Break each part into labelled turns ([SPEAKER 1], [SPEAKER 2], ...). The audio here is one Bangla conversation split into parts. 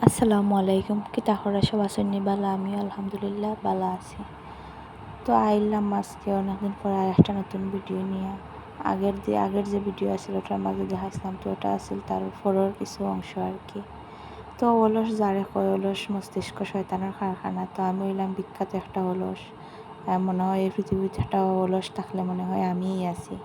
[SPEAKER 1] আসসালামু আলাইকুম কিতা খরা সব আসেননি বালা আমিও আলহামদুলিল্লাহ বালা আছি। তো আইলাম আজকে অনেকদিন পর আর একটা নতুন ভিডিও নিয়ে। আগের যে ভিডিও আছিল ওটার মাঝে দেখাইছিলাম, তো ওটা আছিল তার পরের কিছু অংশ আর কি। তো অলস যারে কয় অলস মস্তিষ্ক শয়তানের কারখানা, তো আমি হইলাম বিখ্যাত একটা অলস। মনে হয় এই পৃথিবীতে একটা অলস থাকলে মনে হয় আমিই আছি।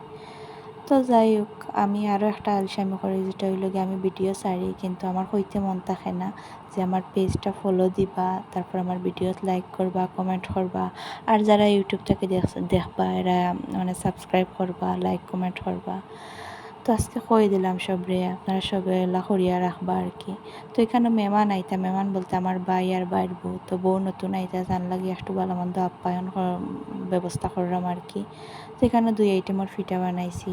[SPEAKER 1] তো যাই হোক, আমি আরও একটা আলসামি করি, যেটা হইলো গিয়ে আমি ভিডিও ছাড়ি কিন্তু আমার হইতে মন থাকে না যে আমার পেজটা ফলো দিবা, তারপর আমার ভিডিওত লাইক করবা, কমেন্ট করবা, আর যারা ইউটিউব থেকে দেখবা এরা মানে সাবস্ক্রাইব করবা, লাইক কমেন্ট করবা। তো আজকে কই দিলাম সবরে, আপনারা সবে এলা করিয়া রাখবা আর কি। তো এখানে মেহমান আইতা, মেহমান বলতে আমার ভাই আর ভাইয়ের বউ, তো বউ নতুন আইতা, জান লাগি একটু ভালো মন্দ আপ্যায়ন ব্যবস্থা করলাম আর কি। তো এখানে 2 আইটেমের পিঠা বানাইছি,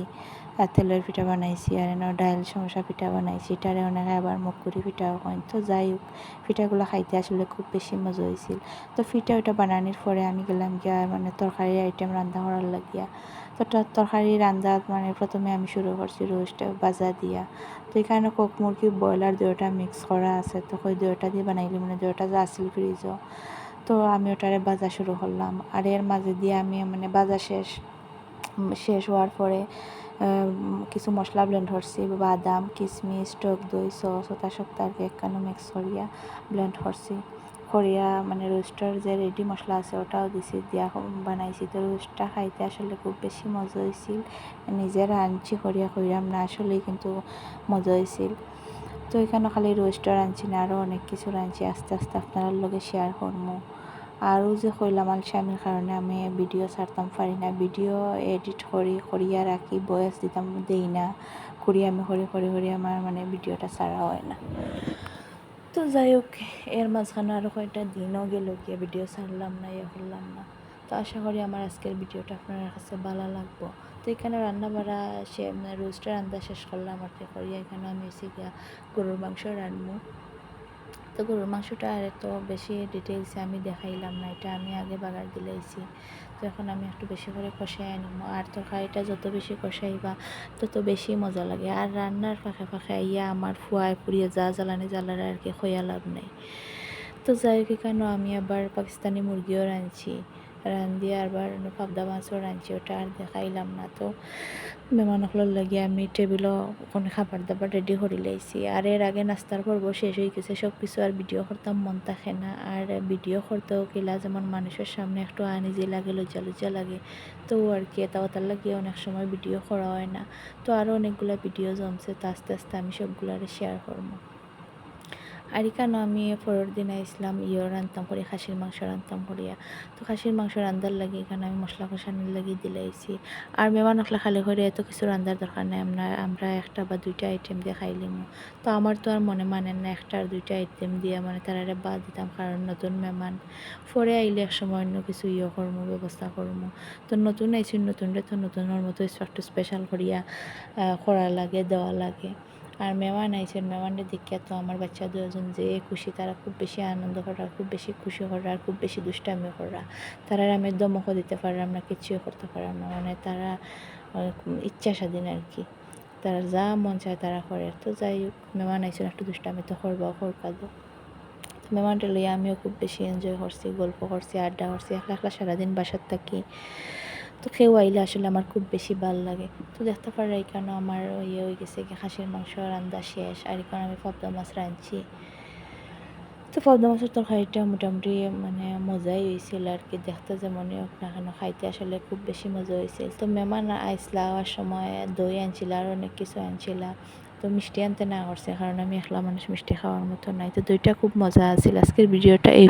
[SPEAKER 1] আর তেলের পিঠা বানাইছি, আর ডাইল সমোসা পিঠা বানাইছি, এটারে অনেকে আবার মুখপুরি পিঠাও কইন। তো যাই হোক, পিঠাগুলো খাইতে আসলে খুব বেশি মজা হয়েছিল। তো পিঠা ওটা বানানোর পরে আমি গেলাম গিয়া মানে তরকারি আইটেম রান্না করার লাগিয়া। তো তরকারি রান্না মানে প্রথমে আমি শুরু করছি রোস্ট ভাজা দিয়া। তো এখানে কক মুরগি ব্রয়লার দুয়োটা মিক্স করা আছে, তো ওই দুয়োটা দিয়ে বানাইলি মানে দুয়োটা যা আসিল ফ্রিজও। তো আমি ওটারে ভাজা শুরু করলাম, আর এর মাঝে দিয়ে আমি মানে ভাজা শেষ হওয়ার পরে কিছু মশলা ব্লেন্ড করছি, বাদাম, কিশমিশ, টক দই, সস ওটা সবটা আর কি একখানে মিক্স করিয়া ব্লেন্ড করছি করিয়া মানে রোস্টার যে রেডি মশলা আছে ওটাও দিছি, দিয়া বানাইছি। তো রোস্টটা খাইতে আসলে খুব বেশি মজা হয়েছিল, নিজে রাঁধছি করিয়া কইরাম না, আসলেই কিন্তু মজা হয়েছিল। তো এখানে খালি রোস্টটা রাঁধছি না, আরও অনেক কিছু রাঁধছি, আস্তে আস্তে আপনার লগে শেয়ার করবো। আরও যে কইলাম আলসামির কারণে আমি ভিডিও ছাড়তাম পারি না, ভিডিও এডিট করিয়া রাখি, ভয়েস দেই না, আমি করি আমার মানে ভিডিওটা ছাড়া হয় না। তো যাই হোক, এর মাঝখানে আরও কয়েকটা দিনও গেল গিয়ে ভিডিও ছাড়লাম না, করলাম না। তো আশা করি আমার আজকের ভিডিওটা আপনার কাছে ভালো লাগবো। তো এখানে রান্না বাড়া রোস্টের রান্না শেষ করলাম আর কি করিয়া, এখানে আমি এসে গিয়া গরুর মাংস রান্নবো। তো গরুর মাংসটা আর এত বেশি ডিটেলসে আমি দেখাইলাম না, এটা আমি আগে বাগার দিলেইছি। তো এখন আমি একটু বেশি করে কষাই আনিব, আর তরকারিটা যত বেশি কষাইবা তত বেশি মজা লাগে। আর রান্নার ফাঁকে ফাঁকে আইয়া আমার ফুয়ায় পুড়িয়ে যা জ্বালানি জ্বালারে আর কি খোয়া লাভ নেই। তো যাই হোক, এখানেও আমি আবার পাকিস্তানি মুরগিও রাঁধছি, রাঁধিয়ে আবার পাবদা মাছও রাঁধছি, ওটা আর দেখাইলাম না। তো মেহমানসকলের লাগিয়ে আমি টেবিলও ওখানে খাবার দাবার রেডি করে লাইছি, আর এর আগে নাস্তার পর্ব শেষ হয়ে গেছে, সব কিছু আর ভিডিও করতাম মন থাকে না, আর ভিডিও করতেও কিলা যেমন মানুষের সামনে একটু আনিজি লাগে, লজ্জা লজ্জা লাগে। তো আর কি তার লাগিয়ে অনেক সময় ভিডিও করা হয় না। তো আরও অনেকগুলো ভিডিও জমছে, তো আস্তে আস্তে আমি সবগুলার শেয়ার করবো। আর এখানে আমি পরের দিন আইসলাম রান্তাম করি, খাসির মাংস রান্তাম করিয়া। তো খাসির মাংস রান্দার লাগে এখানে আমি মশলা কষানোর লাগিয়ে দিলাইছি। আর মেহমান আসলে খালি করে এত কিছু রান্দার দরকার নেই, আমরা একটা বা দুইটা আইটেম দিয়ে খাইলিম। তো আমার তো আর মনে মানেন না একটা আর দুইটা আইটেম দিয়ে মানে তারা বাদ দিতাম, কারণ নতুন মেহমান পরে আইলে এক সময় অন্য কিছু করবো, ব্যবস্থা করবো। তো নতুন আইসি, নতুনরে তো নতুনের মতো একটু স্পেশাল করিয়া করা লাগে, দেওয়া লাগে। আর মেহমান আইছেন, মেহমানদের দেখিয়া তো আমার বাচ্চা দুজন যে খুশি, তারা খুব বেশি আনন্দ করা, খুব বেশি খুশি করা, আর খুব বেশি দুষ্টামি করা। তারা আমি দমকও দিতে পারলাম না, কিছুই করতে পারলাম না, মানে তারা ইচ্ছা স্বাধীন আর কি, তারা যা মন চায় তারা করে। তো যাই হোক, মেহমান আইছেন একটু দুষ্টামি তো করবা, করকাদো। মেহমানটা লইয়া আমিও খুব বেশি এনজয় করছি, গল্প করছি, আড্ডা করছি, একলা একলা সারাদিন বাসার থাকি। তো কেউ আইলে আসলে আমার খুব বেশি ভাল লাগে। তো দেখতে পারে এখানে আমার হয়ে গেছে কি খাসির মাংস রান্না শেষ, আর এখানে আমি পাবদা মাছ রাঁধছি। তো পাবদা মাছের তরকারিটা মোটামুটি মানে মজাই হয়েছিল আর কি, দেখতে যেমনই হোক না কেন খাইতে আসলে খুব বেশি মজা হয়েছিল। তো মেহমান আইসলা হওয়ার সময় দই আনছিল আর অনেক কিছু আনছিল। তো মিষ্টি আনতে না করছে, কারণ আমি একলা মানুষ মিষ্টি খাওয়ার মতো নাই। তো দইটা খুব মজা আছিল। আজকের ভিডিওটা এই